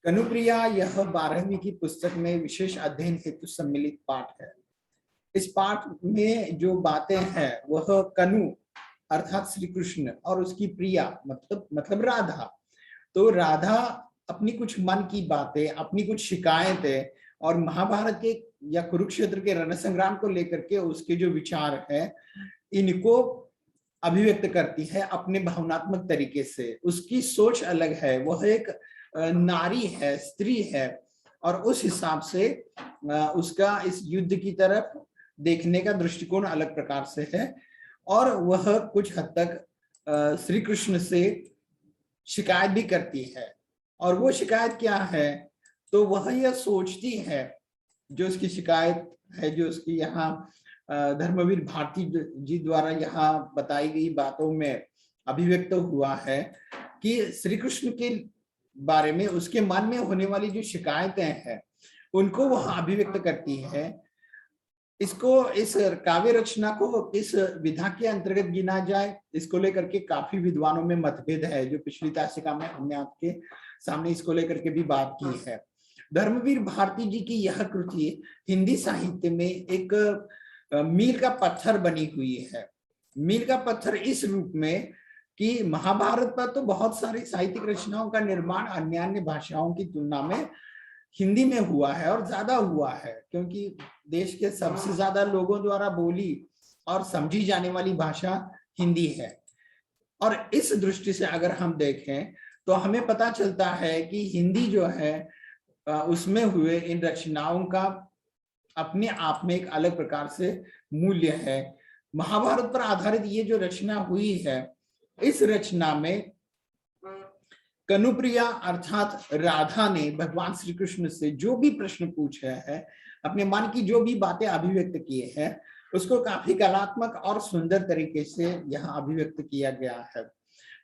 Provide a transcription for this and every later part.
कनुप्रिया यह 12वीं की पुस्तक में विशेष अध्ययन हेतु सम्मिलित पाठ है। इस पाठ में जो बातें हैं वह कनु अर्थात श्री कृष्ण और उसकी प्रिया मतलब राधा। तो राधा अपनी कुछ मन की बातें, अपनी कुछ शिकायतें और महाभारत के या कुरुक्षेत्र के रण संग्राम को लेकर के उसके जो विचार है इनको अभिव्यक्त करती है अपने भावनात्मक तरीके से। उसकी सोच अलग है, वह एक नारी है, स्त्री है और उस हिसाब से उसका इस युद्ध की तरफ देखने का दृष्टिकोण अलग प्रकार से है और वह कुछ हद तक श्री कृष्ण से शिकायत भी करती है। और वो शिकायत क्या है, तो वह यह सोचती है, जो उसकी शिकायत है, जो उसकी यहाँ धर्मवीर भारती जी द्वारा यहाँ बताई गई बातों में अभिव्यक्त हुआ है कि श्री कृष्ण के बारे में उसके मन में होने वाली जो शिकायतें हैं उनको वह अभिव्यक्त करती है। इसको, इस काव्य रचना को इस विधा के अंतर्गत गिना जाए, इसको लेकर के काफी विद्वानों में मतभेद है। जो पिछली तासिका में हमने आपके सामने इसको लेकर के भी बात की है। धर्मवीर भारती जी की यह कृति हिंदी साहित्य में एक मील का पत्थर बनी हुई है। मील का पत्थर इस रूप में कि महाभारत पर तो बहुत सारी साहित्यिक रचनाओं का निर्माण अन्य भाषाओं की तुलना में हिंदी में हुआ है और ज्यादा हुआ है, क्योंकि देश के सबसे ज्यादा लोगों द्वारा बोली और समझी जाने वाली भाषा हिंदी है। और इस दृष्टि से अगर हम देखें तो हमें पता चलता है कि हिंदी जो है उसमें हुए इन रचनाओं का अपने आप में एक अलग प्रकार से मूल्य है। महाभारत पर आधारित ये जो रचना हुई है, इस रचना में कनुप्रिया अर्थात राधा ने भगवान श्री कृष्ण से जो भी प्रश्न पूछे हैं, अपने मन की जो भी बातें अभिव्यक्त किए हैं, उसको काफी कलात्मक और सुंदर तरीके से यहाँ अभिव्यक्त किया गया है।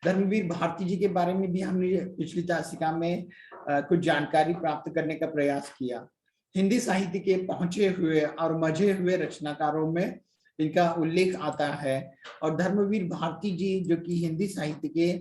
धर्मवीर भारती जी के बारे में भी हमने पिछली तासिका में कुछ जानकारी प्राप्त करने का प्रयास किया। हिंदी साहित्य के पहुंचे हुए और मजे हुए रचनाकारों में इनका उल्लेख आता है और धर्मवीर भारती जी जो कि हिंदी साहित्य के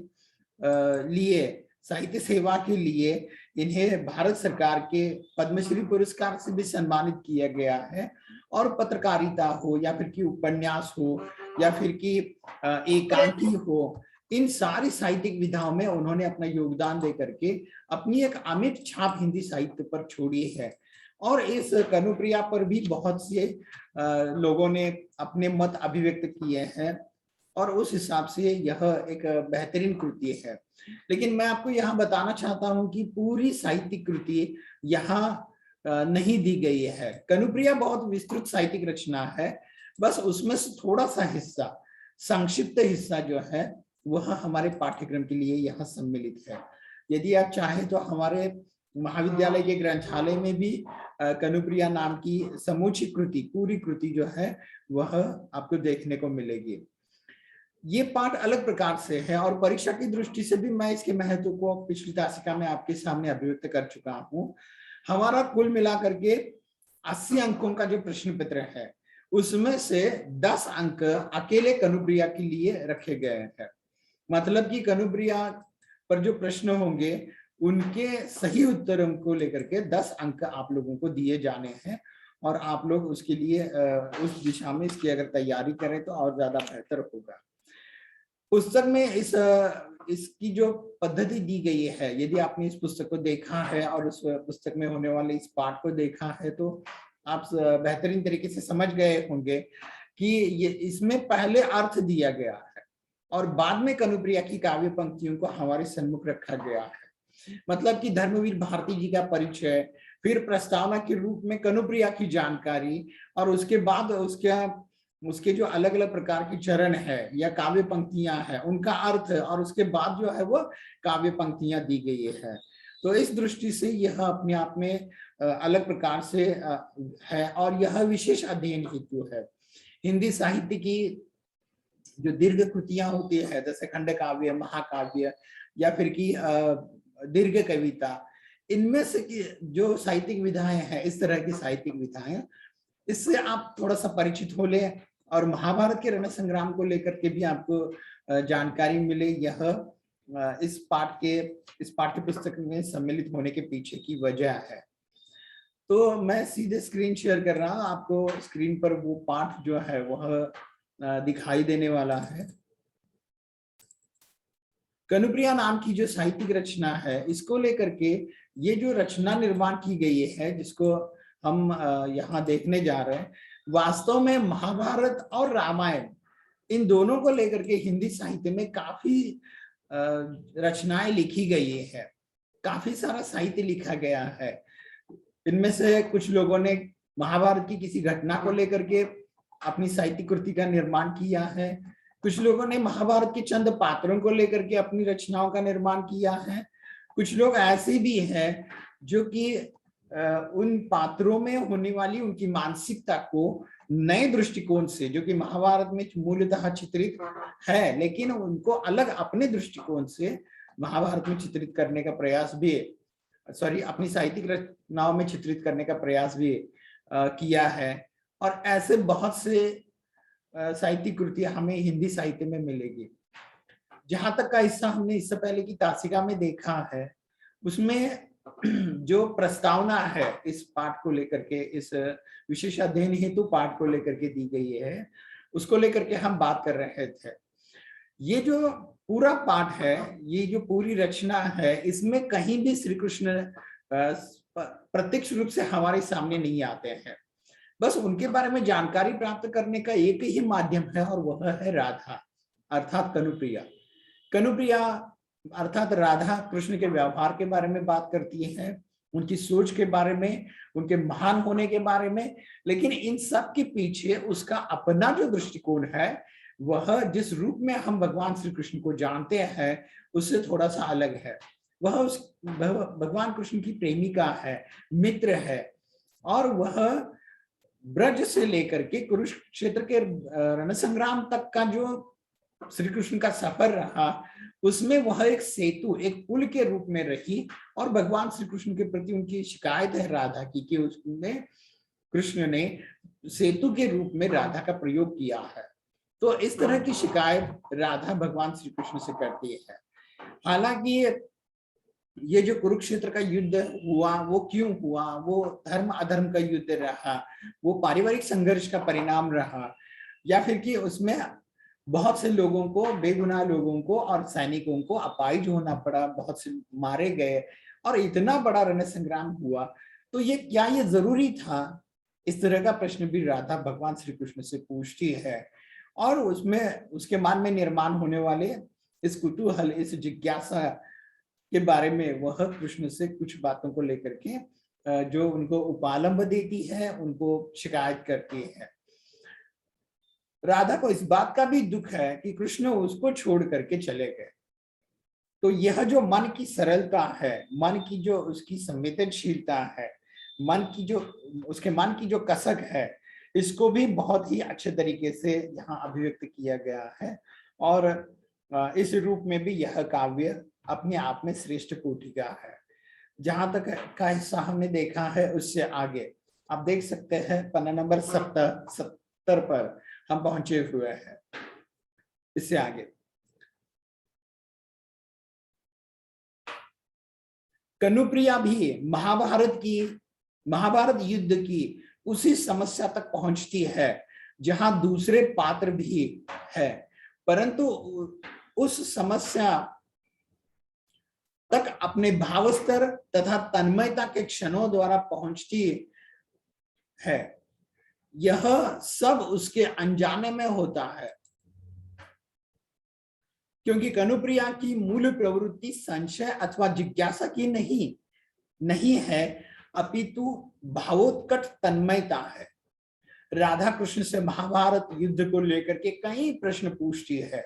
लिए, साहित्य सेवा के लिए इन्हें भारत सरकार के पद्मश्री पुरस्कार से भी सम्मानित किया गया है। और पत्रकारिता हो या फिर कि उपन्यास हो या फिर कि एकांकी हो, इन सारी साहित्यिक विधाओं में उन्होंने अपना योगदान दे करके अपनी एक अमिट छाप हिंदी साहित्य पर छोड़ी है। और इस कनुप्रिया पर भी बहुत से लोगों ने अपने मत अभिव्यक्त किए हैं और उस हिसाब से यह एक बेहतरीन कृति है। लेकिन मैं आपको यहाँ बताना चाहता हूँ कि पूरी साहित्यिक कृति यहाँ नहीं दी गई है। कनुप्रिया बहुत विस्तृत साहित्यिक रचना है, बस उसमें से थोड़ा सा हिस्सा, संक्षिप्त हिस्सा जो है वह हमारे पाठ्यक्रम के लिए यहाँ सम्मिलित है। यदि आप चाहें तो हमारे महाविद्यालय के ग्रंथालय में भी कनुप्रिया नाम की समूची कृति, पूरी कृति जो है वह आपको देखने को मिलेगी। ये पाठ अलग प्रकार से है और परीक्षा की दृष्टि से भी मैं इसके महत्व को पिछली तासिका में आपके सामने अभिव्यक्त कर चुका हूँ। हमारा कुल मिलाकर के 80 अंकों का जो प्रश्न पत्र है उसमें से 10 अंक अकेले कनुप्रिया के लिए रखे गए हैं। मतलब कि कनुप्रिया पर जो प्रश्न होंगे उनके सही उत्तरों को लेकर के 10 अंक आप लोगों को दिए जाने हैं और आप लोग उसके लिए उस दिशा में इसकी अगर तैयारी करें तो और ज्यादा बेहतर होगा। पुस्तक में इसकी जो पद्धति दी गई है, यदि आपने इस पुस्तक को देखा है और उस पुस्तक में होने वाले इस पाठ को देखा है तो आप बेहतरीन तरीके से समझ गए होंगे कि ये इसमें पहले अर्थ दिया गया है और बाद में कनुप्रिया की काव्य पंक्तियों को हमारे सम्मुख रखा गया है। मतलब कि धर्मवीर भारती जी का परिचय, फिर प्रस्तावना के रूप में कनुप्रिया की जानकारी और उसके बाद उसके जो अलग अलग प्रकार के चरण है या काव्य पंक्तियां हैं उनका अर्थ, और उसके बाद जो है वो काव्य पंक्तियां दी गई है। तो इस दृष्टि से यह अपने आप में अलग प्रकार से है और यह विशेष अध्ययन हेतु है। हिंदी साहित्य की जो दीर्घ कृतियां होती है जैसे खंड काव्य, महाकाव्य या फिर की दीर्घ कविता, इनमें से जो साहित्यिक विधाएं हैं, इस तरह की साहित्यिक विधाएं, इससे आप थोड़ा सा परिचित हो ले और महाभारत के रण संग्राम को लेकर के भी आपको जानकारी मिले। यह इस पाठ्य पुस्तक में सम्मिलित होने के पीछे की वजह है। तो मैं सीधे स्क्रीन शेयर कर रहा हूं, आपको स्क्रीन पर वो पाठ जो है वह दिखाई देने वाला है। कनुप्रिया नाम की जो साहित्यिक रचना है, इसको लेकर के ये जो रचना निर्माण की गई है, जिसको हम यहाँ देखने जा रहे हैं, वास्तव में महाभारत और रामायण इन दोनों को लेकर के हिंदी साहित्य में काफी रचनाएं लिखी गई है, काफी सारा साहित्य लिखा गया है। इनमें से कुछ लोगों ने महाभारत की किसी घटना को लेकर के अपनी साहित्यिक कृति का निर्माण किया है, कुछ लोगों ने महाभारत के चंद पात्रों को लेकर के अपनी रचनाओं का निर्माण किया है, कुछ लोग ऐसे भी हैं जो कि उन पात्रों में होने वाली उनकी मानसिकता को नए दृष्टिकोण से, जो कि महाभारत में मूलतः चित्रित है, लेकिन उनको अलग अपने दृष्टिकोण से महाभारत में चित्रित करने का प्रयास भी, अपनी साहित्यिक रचनाओं में चित्रित करने का प्रयास भी किया है। और ऐसे बहुत से साहित्यिक कृतियां हमें हिंदी साहित्य में मिलेगी। जहां तक का हिस्सा हमने इससे पहले की तासिका में देखा है, उसमें जो प्रस्तावना है इस पाठ को लेकर के, इस विशेष अध्ययन हेतु पाठ को लेकर के दी गई है, उसको लेकर के हम बात कर रहे थे। ये जो पूरा पाठ है, ये जो पूरी रचना है, इसमें कहीं भी श्री कृष्ण प्रत्यक्ष रूप से हमारे सामने नहीं आते हैं। बस उनके बारे में जानकारी प्राप्त करने का एक ही माध्यम है, और वह है राधा अर्थात कनुप्रिया। कनुप्रिया अर्थात राधा कृष्ण के व्यवहार के बारे में बात करती है, उनकी सोच के बारे में, उनके महान होने के बारे में, लेकिन इन सब के पीछे उसका अपना जो दृष्टिकोण है, वह जिस रूप में हम भगवान श्री कृष्ण को जानते हैं उससे थोड़ा सा अलग है। वह भगवान कृष्ण की प्रेमिका है, मित्र है, और वह ब्रज से लेकर के कुरुक्षेत्र के रणसंग्राम तक का जो श्री कृष्ण का सफर रहा, उसमें वह एक सेतु, एक पुल के रूप में रही, और भगवान श्री कृष्ण के प्रति उनकी शिकायत है राधा की कि उसने कृष्ण ने सेतु के रूप में राधा का प्रयोग किया है। तो इस तरह की शिकायत राधा भगवान श्री कृष्ण से करती है। हालांकि ये जो कुरुक्षेत्र का युद्ध हुआ, वो क्यों हुआ, वो धर्म अधर्म का युद्ध रहा, वो पारिवारिक संघर्ष का परिणाम रहा, या फिर कि उसमें बहुत से लोगों को, बेगुनाह लोगों को और सैनिकों को अपाहिज होना पड़ा, बहुत से मारे गए, और इतना बड़ा रणसंग्राम हुआ, तो ये क्या ये जरूरी था? इस तरह का प्रश्न भी राधा भगवान श्री कृष्ण से पूछती है, और उसमें उसके मन में निर्माण होने वाले इस कुतूहल, इस जिज्ञासा के बारे में वह कृष्ण से कुछ बातों को लेकर के जो उनको उपालंब देती है, उनको शिकायत करती है। राधा को इस बात का भी दुख है कि कृष्ण उसको छोड़ करके चले गए। तो यह जो मन की सरलता है, मन की जो उसकी संवेदनशीलता है, उसके मन की जो कसक है, इसको भी बहुत ही अच्छे तरीके से यहाँ अभिव्यक्त किया गया है। और इस रूप में भी यह काव्य अपने आप में श्रेष्ठ कोटि का है। जहां तक का हिस्सा हमने देखा है, उससे आगे आप देख सकते हैं पन्ना नंबर 70 पर हम पहुंचे हुए हैं। इससे आगे कनुप्रिया भी महाभारत युद्ध की उसी समस्या तक पहुंचती है जहां दूसरे पात्र भी है, परंतु उस समस्या तक अपने भाव स्तर तथा तन्मयता के क्षणों द्वारा पहुंचती है। यह सब उसके अनजाने में होता है, क्योंकि कनुप्रिया की मूल प्रवृत्ति संशय अथवा जिज्ञासा की नहीं है, अपितु भावोत्कट तन्मयता है। राधा कृष्ण से महाभारत युद्ध को लेकर के कई प्रश्न पूछती है।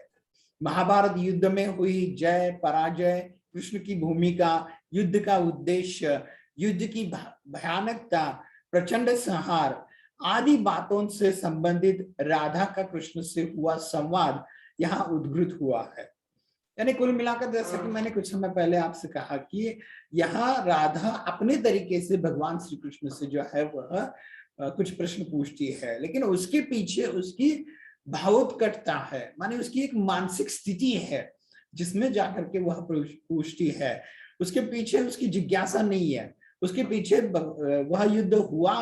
महाभारत युद्ध में हुई जय पराजय, कृष्ण की भूमिका, युद्ध का उद्देश्य, युद्ध की भयानकता, प्रचंड संहार आदि बातों से संबंधित राधा का कृष्ण से हुआ संवाद यहाँ उद्घृत हुआ है। यानी कुल मिलाकर, जैसा कि मैंने कुछ समय पहले आपसे कहा कि यहाँ राधा अपने तरीके से भगवान श्री कृष्ण से जो है वह कुछ प्रश्न पूछती है, लेकिन उसके पीछे उसकी भावोत्कटता है, माने उसकी एक मानसिक स्थिति है जिसमें जाकर के वह पूछती है। उसके पीछे उसकी जिज्ञासा नहीं है, उसके पीछे वह युद्ध हुआ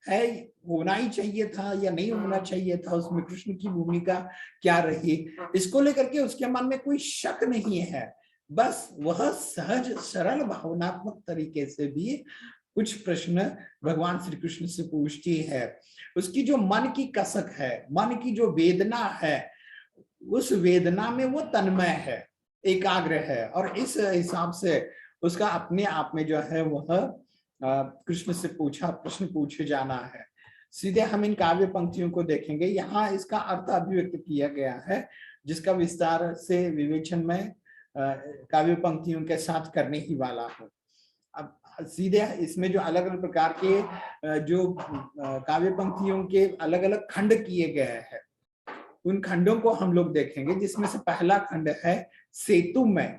है, होना ही चाहिए था या नहीं होना चाहिए था, उसमें कृष्ण की भूमिका क्या रही, इसको लेकर के उसके मन में कोई शक नहीं है। बस वह सहज सरल भावनात्मक तरीके से भी कुछ प्रश्न भगवान श्री कृष्ण से पूछती है। उसकी जो मन की कसक है, मन की जो वेदना है, उस वेदना में वो तन्मय है, एकाग्र है, और इस हिसाब से उसका अपने आप में जो है वह कृष्ण से प्रश्न पूछे जाना है। सीधे हम इन काव्य पंक्तियों को देखेंगे। यहाँ इसका अर्थ अभिव्यक्त किया गया है, जिसका विस्तार से विवेचन में काव्य पंक्तियों के साथ करने ही वाला हूँ। अब सीधे इसमें जो अलग अलग प्रकार के जो काव्य पंक्तियों के अलग अलग खंड किए गए हैं, उन खंडों को हम लोग देखेंगे, जिसमें से पहला खंड है सेतुमय।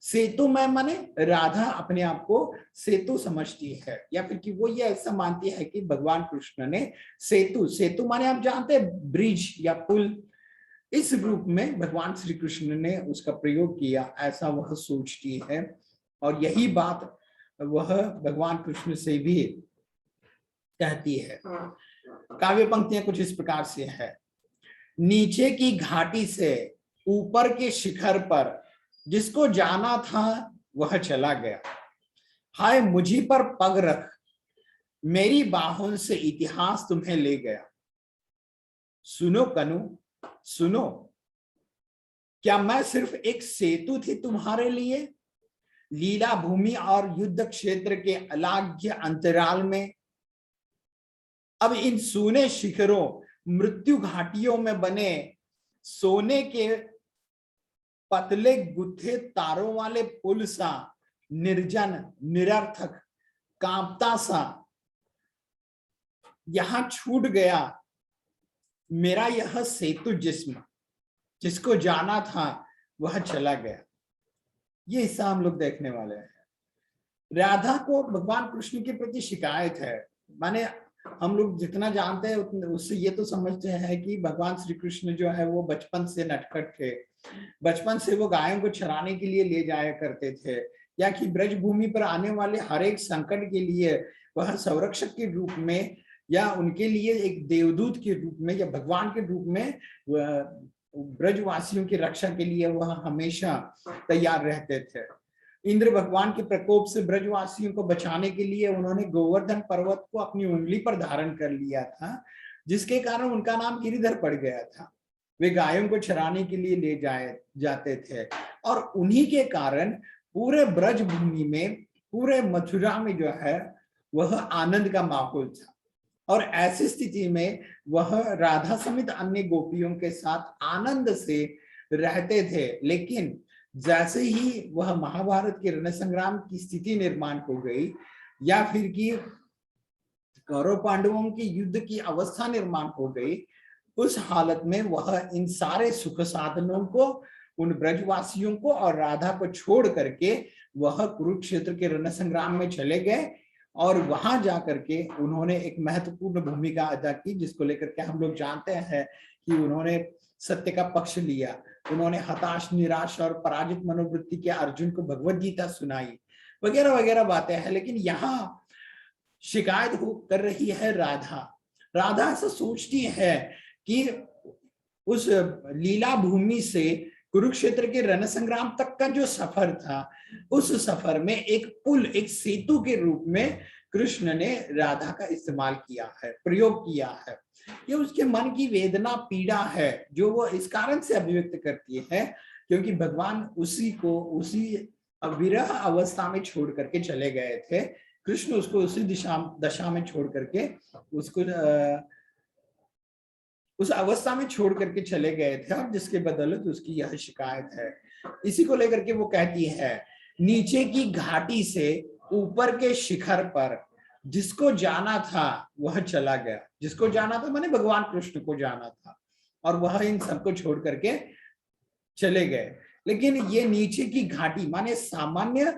सेतुमय माने राधा अपने आप को सेतु समझती है, या फिर कि वो ये ऐसा मानती है कि भगवान कृष्ण ने सेतु माने आप जानते हैं ब्रिज या पुल, इस रूप में भगवान श्री कृष्ण ने उसका प्रयोग किया, ऐसा वह सोचती है। और यही बात वह भगवान कृष्ण से भी कहती है। काव्य पंक्तियां कुछ इस प्रकार से है। नीचे की घाटी से ऊपर के शिखर पर जिसको जाना था वह चला गया, हाय मुझी पर पग रख, मेरी बाहों से इतिहास तुम्हें ले गया। सुनो कनु सुनो, क्या मैं सिर्फ एक सेतु थी तुम्हारे लिए, लीला भूमि और युद्ध क्षेत्र के अलाघ्य अंतराल में। अब इन सूने शिखरों, मृत्यु घाटियों में बने सोने के पतले गुत्थे तारों वाले पुल सा, निर्जन निरर्थक कांपता सा यहां छूट गया मेरा यह सेतु जिस्म, जिसको जाना था वह चला गया। ये हिस्सा हम लोग देखने वाले हैं। राधा को भगवान कृष्ण के प्रति शिकायत है। माने हम लोग जितना जानते हैं उससे ये तो समझते हैं कि भगवान श्री कृष्ण जो है वो बचपन से नटखट थे, बचपन से वो गायों को चराने के लिए ले जाया करते थे, या कि ब्रज भूमि पर आने वाले हर एक संकट के लिए वह संरक्षक के रूप में, या उनके लिए एक देवदूत के रूप में, या भगवान के रूप में ब्रजवासियों की रक्षा के लिए वह हमेशा तैयार रहते थे। इंद्र भगवान के प्रकोप से ब्रजवासियों को बचाने के लिए उन्होंने गोवर्धन पर्वत को अपनी उंगली पर धारण कर लिया था, जिसके कारण उनका नाम गिरिधर पड़ गया था। वे गायों को चराने के लिए ले जाते थे, और उन्हीं के कारण पूरे ब्रज भूमि में, पूरे मथुरा में जो है वह आनंद का माहौल था। और ऐसी स्थिति में वह राधा समेत अन्य गोपियों के साथ आनंद से रहते थे। लेकिन जैसे ही वह महाभारत के रण संग्राम की स्थिति निर्माण हो गई, या फिर कि कौरव पांडवों के युद्ध की अवस्था निर्माण हो गई, उस हालत में वह इन सारे सुख साधनों को, उन ब्रजवासियों को और राधा को छोड़ करके वह कुरुक्षेत्र के रण संग्राम में चले गए, और वहां जाकर के उन्होंने एक महत्वपूर्ण भूमिका अदा की, जिसको लेकर के हम लोग जानते हैं कि उन्होंने सत्य का पक्ष लिया। उन्होंने हताश, निराश और पराजित मनोवृत्ति के अर्जुन को भगवत गीता सुनाई, वगैरह वगैरह बातें हैं। लेकिन यहाँ शिकायत कर रही है राधा। राधा ऐसा सोचती है कि उस लीला भूमि से कुरुक्षेत्र के रण संग्राम तक का जो सफर था, उस सफर में एक पुल, एक सेतु के रूप में कृष्ण ने राधा का इस्तेमाल किया है, प्रयोग किया है। ये उसके मन की वेदना, पीड़ा है, जो वो इस कारण से अभिव्यक्त करती है क्योंकि भगवान उसी विरह अवस्था में छोड़ करके चले गए थे। कृष्ण उसको उसी दशा में छोड़ करके उसको उस अवस्था में छोड़ करके चले गए थे, और जिसके बदौलत उसकी यह शिकायत है। इसी को लेकर के वो कहती है, नीचे की घाटी से ऊपर के शिखर पर जिसको जाना था वह चला गया। जिसको जाना था माने भगवान कृष्ण को जाना था, और वह इन सबको छोड़ करके चले गए। लेकिन ये नीचे की घाटी माने सामान्य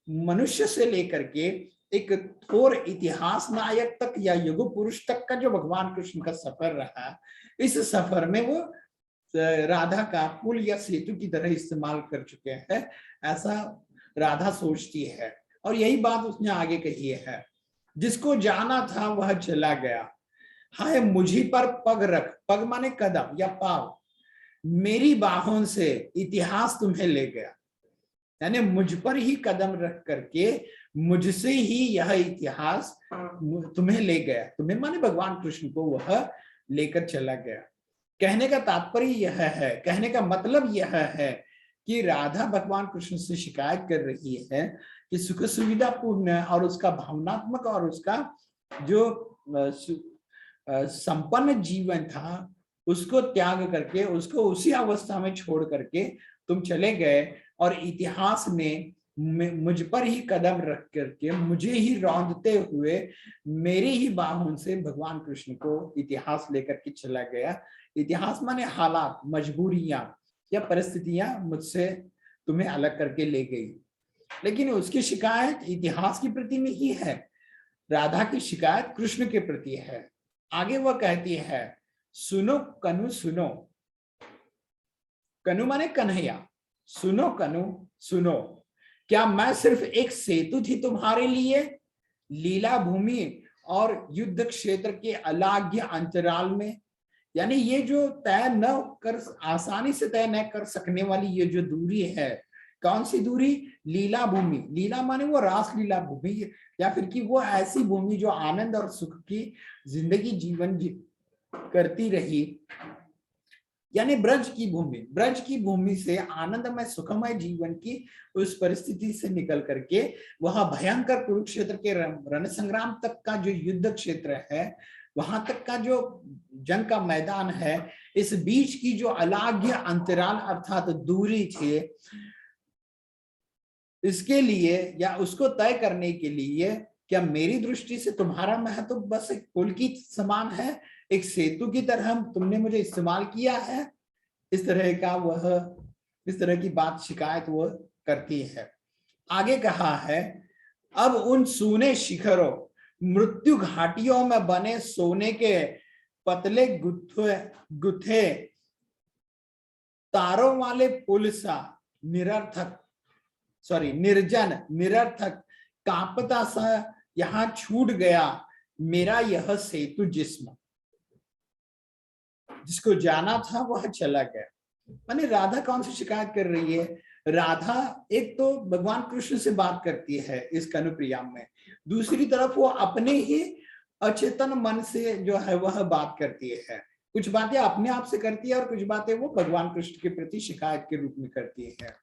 मनुष्य से लेकर के एक थोर इतिहास नायक तक या युग पुरुष तक का जो भगवान कृष्ण का सफर रहा, इस सफर में वो राधा का पुल या सेतु की तरह इस्तेमाल कर चुके हैं, ऐसा राधा सोचती है। और यही बात उसने आगे कही है, जिसको जाना था वह चला गया, हाय मुझी पर पग रख, पग माने कदम या पाव, मेरी बाहों से इतिहास तुम्हें ले गया। यानी मुझ पर ही कदम रख करके मुझसे ही यह इतिहास तुम्हें ले गया। तुम्हें माने भगवान कृष्ण को वह लेकर चला गया। कहने का तात्पर्य यह है, कहने का मतलब यह है कि राधा भगवान कृष्ण से शिकायत कर रही है कि सुख सुविधा पूर्ण और उसका भावनात्मक और उसका जो संपन्न जीवन था उसको त्याग करके, उसको उसी अवस्था में छोड़ करके तुम चले गए और इतिहास में मुझ पर ही कदम रख करके मुझे ही रौंदते हुए मेरी ही बाहों से भगवान कृष्ण को इतिहास लेकर के चला गया। इतिहास माने हालात, मजबूरियां या परिस्थितियां मुझसे तुम्हें अलग करके ले गई। लेकिन उसकी शिकायत इतिहास के प्रति नहीं है, राधा की शिकायत कृष्ण के प्रति है। आगे वह कहती है, सुनो कनु सुनो, कनु माने कन्हैया, सुनो कनु सुनो, क्या मैं सिर्फ एक सेतु थी तुम्हारे लिए, लीला भूमि और युद्ध क्षेत्र के अलाग्य अंतराल में। यानी ये जो तय न कर, आसानी से तय न कर सकने वाली ये जो दूरी है, कौन सी दूरी, लीला भूमि, लीला माने वो रास लीला भूमि, या फिर कि वो ऐसी भूमि जो आनंद और सुख की जिंदगी जीवन करती रही, यानी ब्रज की भूमि, ब्रज की भूमि से आनंदमय सुखमय जीवन की उस परिस्थिति से निकल करके वह भयंकर कुरुक्षेत्र के रण संग्राम तक का जो युद्ध क्षेत्र है, वहां तक का जो जंग का मैदान है, इस बीच की जो अलाग्य अंतराल अर्थात दूरी थी, इसके लिए या उसको तय करने के लिए क्या मेरी दृष्टि से तुम्हारा महत्व बस एक पुल की समान है, एक सेतु की तरह तुमने मुझे इस्तेमाल किया है। इस तरह की बात शिकायत वो करती है। आगे कहा है, अब उन सूने शिखरों मृत्यु घाटियों में बने सोने के पतले गुथे तारों वाले पुल सा निर्जन निरर्थक कांपता सा यहां छूट गया मेरा यह सेतु जिस्म, जिसको जाना था वह चला गया। माने राधा कौन सी शिकायत कर रही है, राधा एक तो भगवान कृष्ण से बात करती है इस कनुप्रिया में, दूसरी तरफ वो अपने ही अचेतन मन से जो है वह बात करती है। कुछ बातें अपने आप से करती है और कुछ बातें वो भगवान कृष्ण के प्रति शिकायत के रूप में करती है।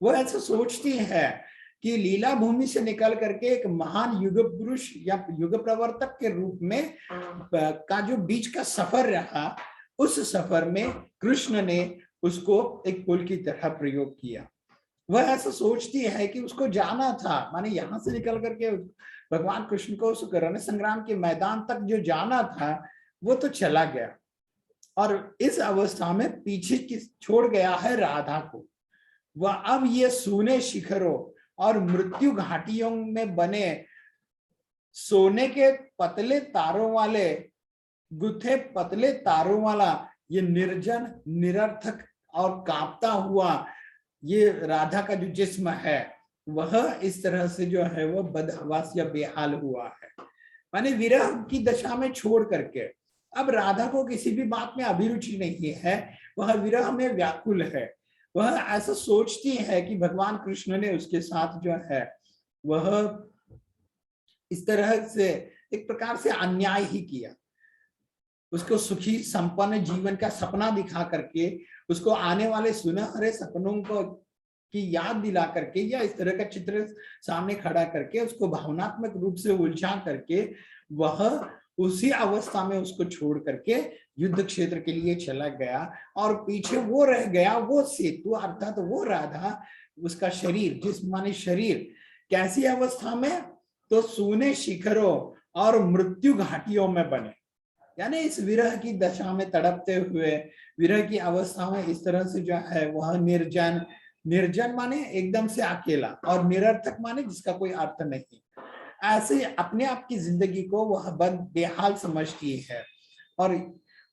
वो ऐसा सोचती है कि लीला भूमि से निकल करके एक महान युग पुरुष या युग प्रवर्तक के रूप में का जो बीच का सफर रहा, उस सफर में कृष्ण ने उसको एक पुल की तरह प्रयोग किया। वह ऐसा सोचती है कि उसको जाना था, माने यहां से निकल करके भगवान कृष्ण को उस रण संग्राम के मैदान तक जो जाना था वो तो चला गया, और इस अवस्था में पीछे छोड़ गया है राधा को। वह अब ये सूने शिखरों और मृत्यु घाटियों में बने सोने के पतले तारों वाले गुथे पतले तारों वाला ये निर्जन निरर्थक और कांपता हुआ ये राधा का जो जिस्म है वह इस तरह से जो है वो बदहवास या बेहाल हुआ है। माने विरह की दशा में छोड़ करके अब राधा को किसी भी बात में अभिरुचि नहीं है, वह विरह में व्याकुल है। वह ऐसा सोचती है कि भगवान कृष्ण ने उसके साथ जो है वह इस तरह से एक प्रकार से अन्याय ही किया, उसको सुखी संपन्न जीवन का सपना दिखा करके उसको आने वाले सुनहरे सपनों को की याद दिला करके या इस तरह का चित्र सामने खड़ा करके उसको भावनात्मक रूप से उलझा करके वह उसी अवस्था में उसको छोड़ करके युद्ध क्षेत्र के लिए चला गया, और पीछे वो रह गया वो सेतु अर्थात वो राधा, उसका शरीर, जिस माने शरीर कैसी अवस्था में, तो सूने शिखरों और मृत्यु घाटियों में बने, यानी इस विरह की दशा में तड़पते हुए विरह की अवस्था में इस तरह से जो है वह निर्जन, निर्जन माने एकदम से अकेला, और निरर्थक माने जिसका कोई अर्थ नहीं, ऐसे अपने आप की जिंदगी को वह बेहाल समझती है। और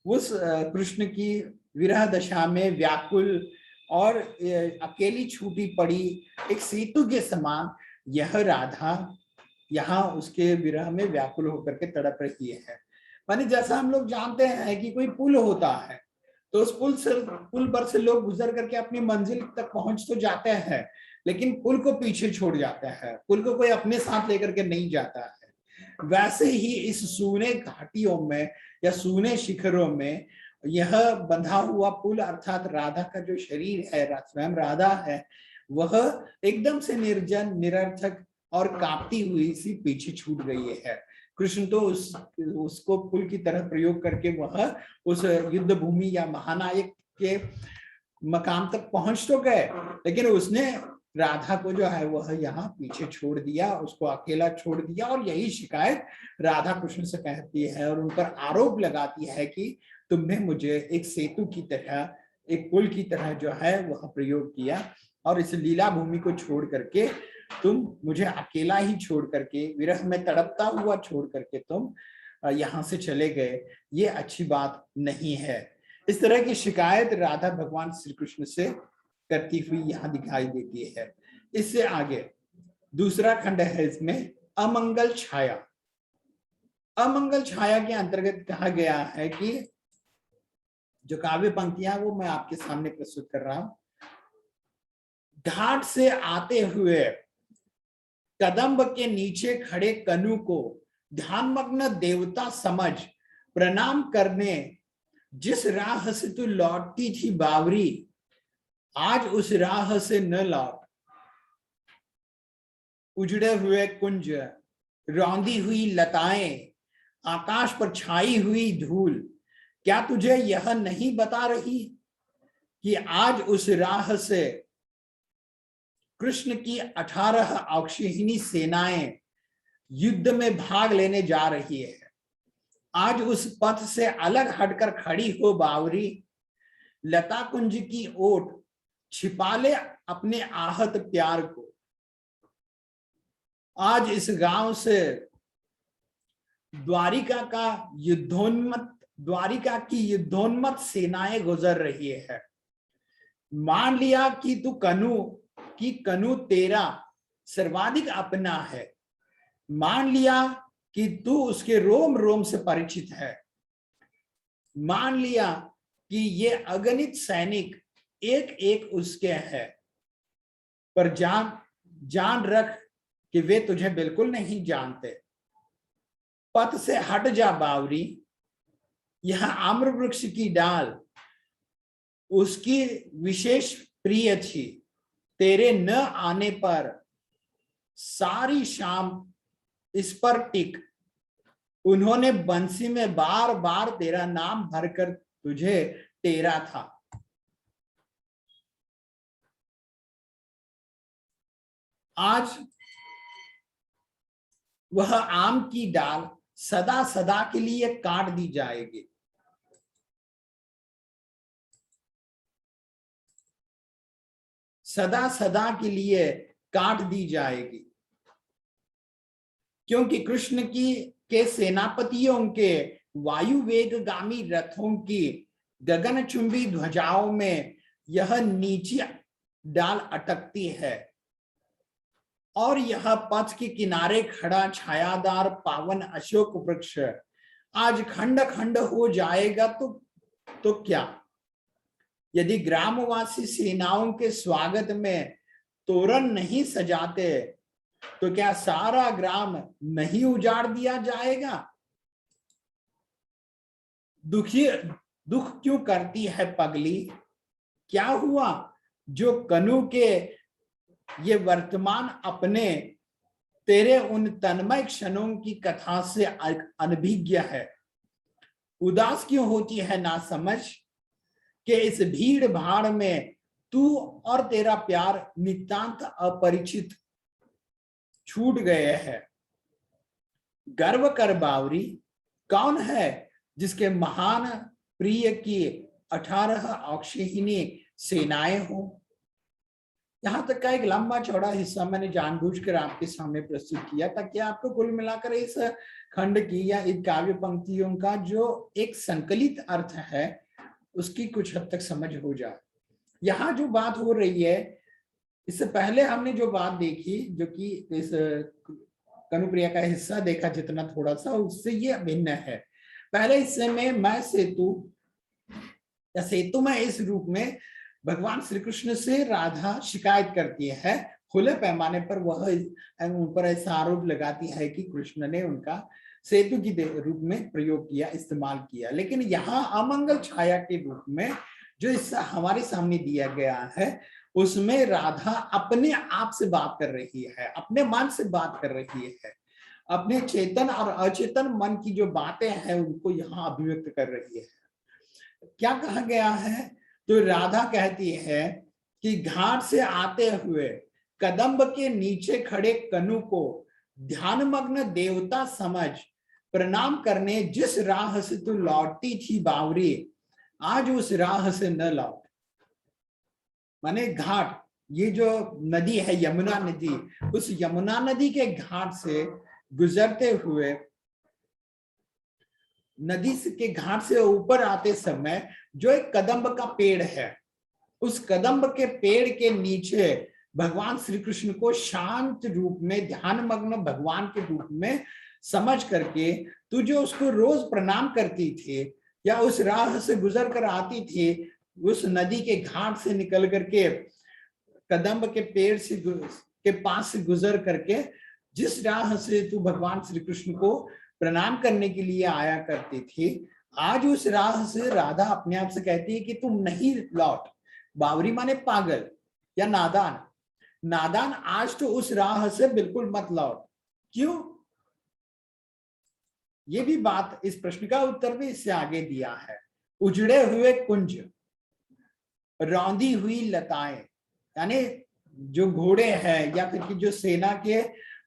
उस कृष्ण की विरह दशा में व्याकुल और अकेली छूटी पड़ी एक सेतु के समान यह राधा यहाँ उसके विरह में व्याकुल होकर के तड़प रही है। माने जैसा हम लोग जानते हैं कि कोई पुल होता है तो उस पुल पर से लोग गुजर करके अपनी मंजिल तक पहुंच तो जाते हैं, लेकिन पुल को पीछे छोड़ जाते हैं, पुल को कोई अपने साथ लेकर के नहीं जाता है। वैसे ही इस सूने घाटियों में या सूने शिखरों में यह बंधा हुआ पुल अर्थात राधा का जो शरीर है, स्वयं राधा है, वह एकदम से निर्जन निरर्थक और कांपती हुई सी पीछे छूट गई है। कृष्ण तो उसको पुल की तरह प्रयोग करके वह उस युद्ध भूमि या महानायक के मकाम तक पहुंच तो गए, लेकिन उसने राधा को जो है वह यहाँ पीछे छोड़ दिया, उसको अकेला छोड़ दिया। और यही शिकायत राधा कृष्ण से कहती है और उन पर आरोप लगाती है कि तुमने मुझे एक सेतु की तरह, एक पुल की तरह जो है वह प्रयोग किया और इस लीला भूमि को छोड़ करके तुम मुझे अकेला ही छोड़ करके, विरह में तड़पता हुआ छोड़ करके तुम यहाँ से चले गए, ये अच्छी बात नहीं है। इस तरह की शिकायत राधा भगवान श्री कृष्ण से करती हुई यहाँ दिखाई देती है। इससे आगे दूसरा खंड है, इसमें अमंगल छाया। अमंगल छाया के अंतर्गत कहा गया है कि जो काव्य पंक्तियां वो मैं आपके सामने प्रस्तुत कर रहा हूं। घाट से आते हुए कदम्ब के नीचे खड़े कनु को ध्यानमग्न देवता समझ प्रणाम करने जिस राह से तू लौटती थी बावरी, आज उस राह से न लौट। उजड़े हुए कुंज, रौंदी हुई लताएं, आकाश पर छाई हुई धूल, क्या तुझे यह नहीं बता रही कि आज उस राह से कृष्ण की 18 अक्षौहिणी सेनाएं युद्ध में भाग लेने जा रही है। आज उस पथ से अलग हटकर खड़ी हो बावरी, लता कुंज की ओट छिपा ले अपने आहत प्यार को। आज इस गांव से द्वारिका की युद्धोन्मत्त सेनाएं गुजर रही है। मान लिया कि तू कनु तेरा सर्वाधिक अपना है, मान लिया कि तू उसके रोम रोम से परिचित है, मान लिया कि ये अगणित सैनिक एक एक उसके हैं, पर जान रख कि वे तुझे बिल्कुल नहीं जानते। पथ से हट जा बावरी, यह आम्र वृक्ष की डाल उसकी विशेष प्रिय थी, तेरे न आने पर सारी शाम इस पर टिक। उन्होंने बंसी में बार बार तेरा नाम भरकर तुझे टेरा था। आज वह आम की डाल सदा सदा के लिए काट दी जाएगी। सदा सदा के लिए काट दी जाएगी, क्योंकि कृष्ण के सेनापतियों के वायु वेगगामी रथों की गगनचुंबी ध्वजाओं में यह नीची डाल अटकती है और यह पथ के किनारे खड़ा छायादार पावन अशोक वृक्ष आज खंड खंड हो जाएगा तो क्या? यदि ग्रामवासी सेनाओं के स्वागत में तोरण नहीं सजाते तो क्या सारा ग्राम नहीं उजाड़ दिया जाएगा? दुख क्यों करती है पगली? क्या हुआ जो कनु के ये वर्तमान अपने तेरे उन तन्मय क्षणों की कथा से अनभिज्ञ है? उदास क्यों होती है ना समझ कि इस भीड़ भाड़ में तू और तेरा प्यार नितांत अपरिचित छूट गए हैं। गर्व कर बावरी, कौन है जिसके महान प्रिय की 18 अक्षौहिणी सेनाएं हो। यहां तक का एक लंबा चौड़ा हिस्सा मैंने जानबूझकर आपके सामने प्रस्तुत किया ताकि आपको कुल मिलाकर इस खंड की या इन काव्य पंक्तियों का जो एक संकलित अर्थ है उसकी कुछ हद तक समझ हो जाए। यहाँ जो बात हो रही है, इससे पहले हमने जो बात देखी, जो कि इस कनुप्रिया का हिस्सा देखा जितना थोड़ा सा, उससे ये भिन्न है। पहले हिस्से में मैं सेतु या सेतु में इस रूप में भगवान श्री कृष्ण से राधा शिकायत करती है, खुले पैमाने पर वह उन पर ऐसा आरोप लगाती है कि कृष्ण ने उनका सेतु की रूप में प्रयोग किया, इस्तेमाल किया। लेकिन यहाँ अमंगल छाया के रूप में जो हिस्सा हमारे सामने दिया गया है, उसमें राधा अपने आप से बात कर रही है, अपने मन से बात कर रही है, अपने चेतन और अचेतन मन की जो बातें हैं उनको यहाँ अभिव्यक्त कर रही है। क्या कहा गया है? तो राधा कहती है कि घाट से आते हुए कदम्ब के नीचे खड़े कनु को ध्यानमग्न देवता समझ प्रणाम करने जिस राह से तू लौटती थी बावरी, आज उस राह से न लौट। माने घाट, ये जो नदी है यमुना नदी, उस यमुना नदी के घाट से गुजरते हुए, नदी के घाट से ऊपर आते समय जो एक कदम्ब का पेड़ है, उस कदम्ब के पेड़ के नीचे भगवान श्री कृष्ण को शांत रूप में, ध्यानमग्न भगवान के रूप में समझ करके तू जो उसको रोज प्रणाम करती थी या उस राह से गुजर कर आती थी, उस नदी के घाट से निकल करके कदम्ब के पेड़ से के पास से गुजर करके जिस राह से तू भगवान श्री कृष्ण को प्रणाम करने के लिए आया करती थी, आज उस राह से राधा अपने आप से कहती है कि तुम नहीं लौट। बावरी माने पागल या नादान, नादान आज तो उस राह से बिल्कुल मत लौट। क्यों? ये भी बात, इस प्रश्न का उत्तर भी इससे आगे दिया है। उजड़े हुए कुंज, रौंदी हुई लताएं, यानी जो घोड़े हैं या फिर जो सेना के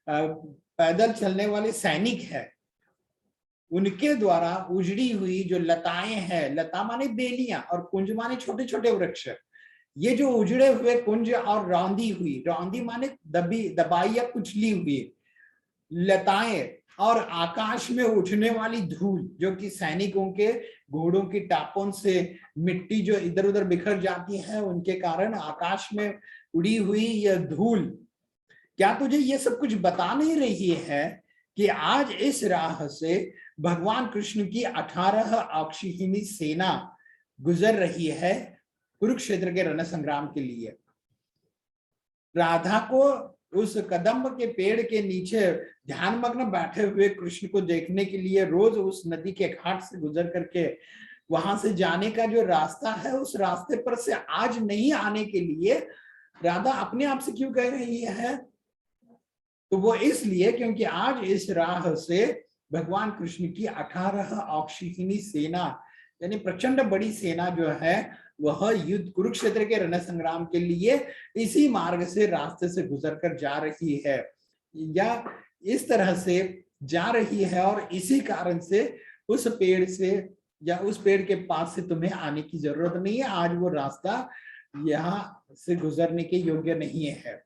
पैदल चलने वाले सैनिक हैं, उनके द्वारा उजड़ी हुई जो लताएं हैं, लता माने बेलियां और कुंज माने छोटे छोटे वृक्ष, ये जो उजड़े हुए कुंज और रौंदी हुई, रौंदी माने दबाई या कुचली हुई लताएं, और आकाश में उठने वाली धूल, जो कि सैनिकों के घोड़ों की टापों से मिट्टी जो इधर उधर बिखर जाती है उनके कारण आकाश में उड़ी हुई यह धूल, क्या तुझे ये सब कुछ बता नहीं रही है कि आज इस राह से भगवान कृष्ण की 18 अक्षौहिणी सेना गुजर रही है कुरुक्षेत्र के रण संग्राम के लिए। राधा को उस कदम्ब के पेड़ के नीचे ध्यानमग्न बैठे हुए कृष्ण को देखने के लिए रोज उस नदी के घाट से गुजर करके वहां से जाने का जो रास्ता है, उस रास्ते पर से आज नहीं आने के लिए राधा अपने आप से क्यों कह रही है? तो वो इसलिए क्योंकि आज इस राह से भगवान कृष्ण की 18 अक्षौहिणी सेना, यानी प्रचंड बड़ी सेना जो है, वह युद्ध कुरुक्षेत्र के रण संग्राम के लिए इसी मार्ग से, रास्ते से गुजर कर जा रही है, या इस तरह से जा रही है, और इसी कारण से उस पेड़ से या उस पेड़ के पास से तुम्हें आने की जरूरत नहीं है। आज वो रास्ता यहाँ से गुजरने के योग्य नहीं है,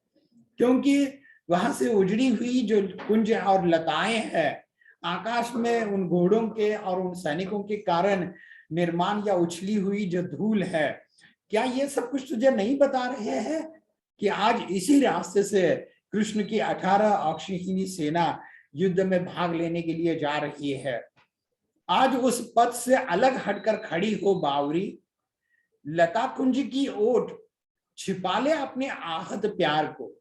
क्योंकि वहां से उजड़ी हुई जो कुंज और लताएं हैं, आकाश में उन घोड़ों के और उन सैनिकों के कारण निर्माण या उछली हुई जो धूल है, क्या ये सब कुछ तुझे नहीं बता रहे हैं कि आज इसी रास्ते से कृष्ण की 18 अक्षौहिणी सेना युद्ध में भाग लेने के लिए जा रही है? आज उस पथ से अलग हटकर खड़ी हो बावरी, लता कुंज की ओट छिपा ले अपने आहत प्यार को,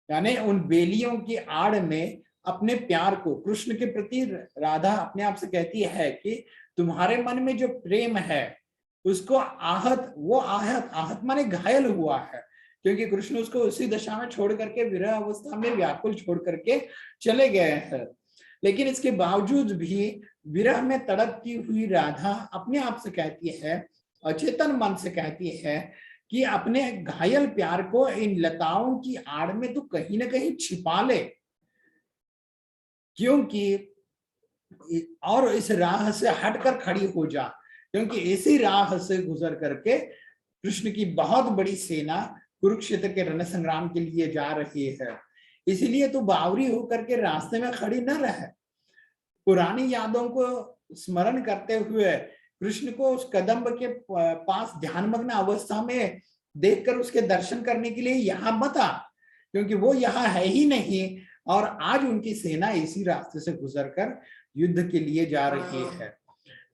यानी उन बेलियों की आड़ में अपने प्यार को, कृष्ण के प्रति राधा अपने आप से कहती है कि तुम्हारे मन में जो प्रेम है उसको आहत माने घायल हुआ है, क्योंकि कृष्ण उसको उसी दशा में छोड़ करके, विरह अवस्था में व्याकुल छोड़ करके चले गए हैं। लेकिन इसके बावजूद भी विरह में तड़पती हुई राधा अपने आप से कहती है, अचेतन मन से कहती है कि अपने घायल प्यार को इन लताओं की आड़ में तो कहीं ना कहीं छिपा ले, क्योंकि और इस राह से हटकर खड़ी हो जा, क्योंकि इसी राह से गुजर करके कृष्ण की बहुत बड़ी सेना कुरुक्षेत्र के रण संग्राम के लिए जा रही है। इसीलिए तू बावरी होकर के रास्ते में खड़ी न रहे, पुरानी यादों को स्मरण करते हुए कृष्ण को उस कदम्ब के पास ध्यानमग्न अवस्था में देखकर उसके दर्शन करने के लिए यहाँ मत आ, क्योंकि वो यहाँ है ही नहीं, और आज उनकी सेना इसी रास्ते से गुजरकर युद्ध के लिए जा रही है।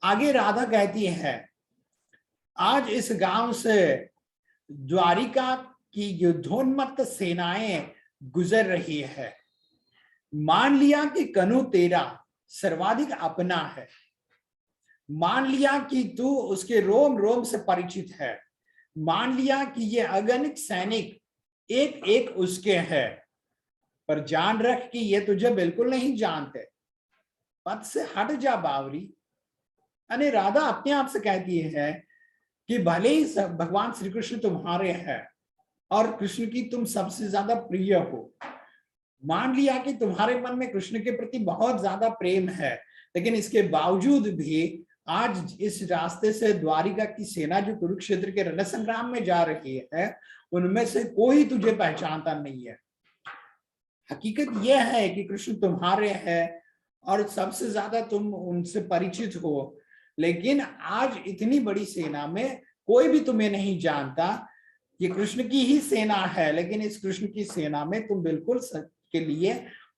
आगे राधा कहती है, आज इस गांव से द्वारिका की युद्धोन्मत्त सेनाएं गुजर रही है। मान लिया कि कनु तेरा सर्वाधिक अपना है, मान लिया कि तू उसके रोम रोम से परिचित है, मान लिया कि ये अगणित सैनिक एक एक उसके हैं, पर जान रख कि ये तुझे बिल्कुल नहीं जानते। पद से हट जा बावरी। यानी राधा अपने आप से कहती है कि भले ही भगवान श्री कृष्ण तुम्हारे हैं और कृष्ण की तुम सबसे ज्यादा प्रिय हो, मान लिया कि तुम्हारे मन में कृष्ण के प्रति बहुत ज्यादा प्रेम है, लेकिन इसके बावजूद भी आज इस रास्ते से द्वारिका की सेना जो कुरुक्षेत्र के रण संग्राम में जा रही है, उनमें से कोई तुझे पहचानता नहीं है। हकीकत यह है कि कृष्ण तुम्हारे हैं और सबसे ज्यादा तुम उनसे परिचित हो, लेकिन आज इतनी बड़ी सेना में कोई भी तुम्हें नहीं जानता। ये कृष्ण की ही सेना है, लेकिन इस कृष्ण की सेना में तुम बिल्कुल के लिए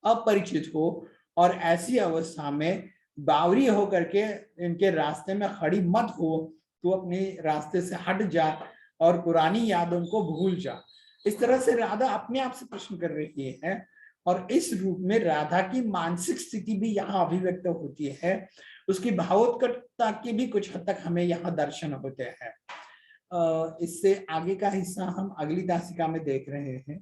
अपरिचित हो, और ऐसी अवस्था में बावरी होकर के इनके रास्ते में खड़ी मत हो, तो अपने रास्ते से हट जा और पुरानी यादों को भूल जा। इस तरह से राधा अपने आप से प्रश्न कर रही है, और इस रूप में राधा की मानसिक स्थिति भी यहाँ अभिव्यक्त होती है, उसकी भावोत्कटता की भी कुछ हद तक हमें यहाँ दर्शन होते हैं। इससे आगे का हिस्सा हम अगली दासिका में देख रहे हैं।